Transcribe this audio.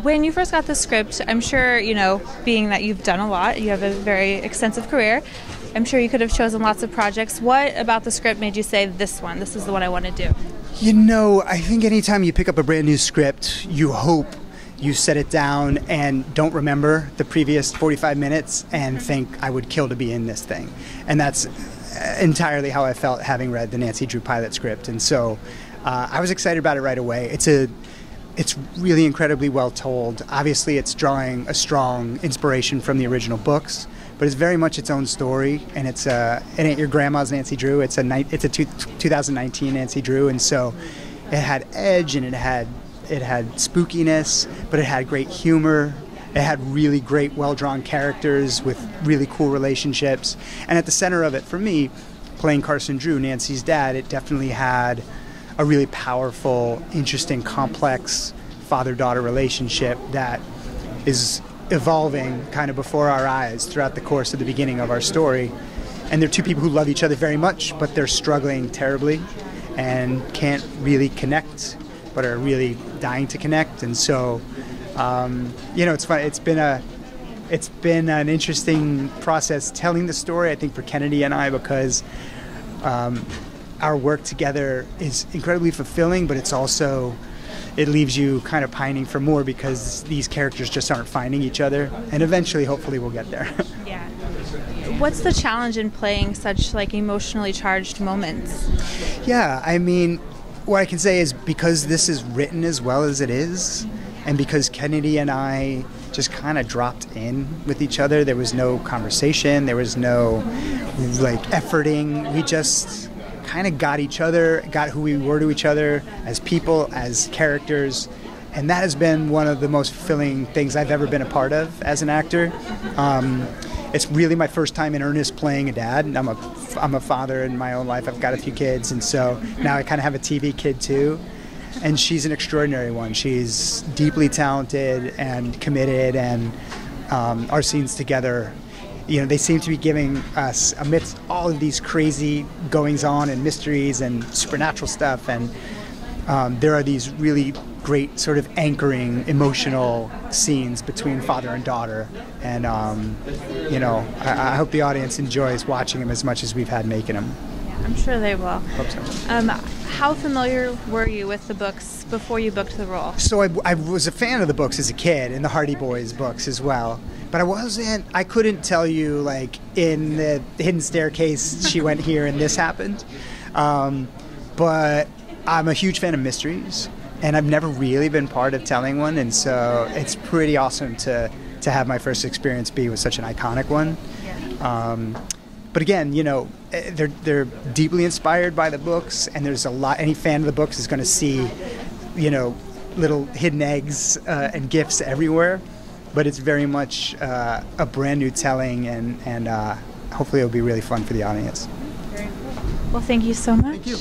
When you first got the script, I'm sure, being that you've done a lot, you have a very extensive career, I'm sure you could have chosen lots of projects. What about the script made you say, this is the one I want to do? I think anytime you pick up a brand new script, you hope you set it down and don't remember the previous 45 minutes and think, I would kill to be in this thing. And that's entirely how I felt having read the Nancy Drew pilot script. And so I was excited about it right away. It's really incredibly well told. Obviously, it's drawing a strong inspiration from the original books, but it's very much its own story. And it ain't your grandma's Nancy Drew. It's a 2019 Nancy Drew, and so it had edge and it had spookiness, but it had great humor. It had really great, well-drawn characters with really cool relationships. And at the center of it, for me, playing Carson Drew, Nancy's dad, it definitely had a really powerful, interesting, complex father-daughter relationship that is evolving kind of before our eyes throughout the course of the beginning of our story. And they're two people who love each other very much, but they're struggling terribly and can't really connect, but are really dying to connect. And so, it's fun. It's been an interesting process telling the story, I think, for Kennedy and I, because our work together is incredibly fulfilling, but it leaves you kind of pining for more because these characters just aren't finding each other, and eventually, hopefully, we'll get there. Yeah. What's the challenge in playing such emotionally charged moments? Yeah, what I can say is, because this is written as well as it is, and because Kennedy and I just kind of dropped in with each other, there was no conversation, there was no efforting. We just kind of got who we were to each other as people, as characters, and that has been one of the most fulfilling things I've ever been a part of as an actor. It's really my first time in earnest playing a dad. I'm a father in my own life. I've got a few kids, and so now I kind of have a TV kid too. And she's an extraordinary one. She's deeply talented and committed, and our scenes together, they seem to be giving us, amidst all of these crazy goings-on and mysteries and supernatural stuff, and there are these really great sort of anchoring emotional scenes between father and daughter, and I hope the audience enjoys watching them as much as we've had making them. Yeah, I'm sure they will. Hope so. How familiar were you with the books before you booked the role? So I was a fan of the books as a kid, and the Hardy Boys books as well. But I couldn't tell you, in the Hidden Staircase, she went here and this happened. But I'm a huge fan of mysteries, and I've never really been part of telling one, and so it's pretty awesome to have my first experience be with such an iconic one. But again, they're deeply inspired by the books, and there's a lot. Any fan of the books is going to see, little hidden eggs and gifts everywhere. But it's very much a brand new telling, and hopefully it'll be really fun for the audience. Very cool. Well, thank you so much. Thank you.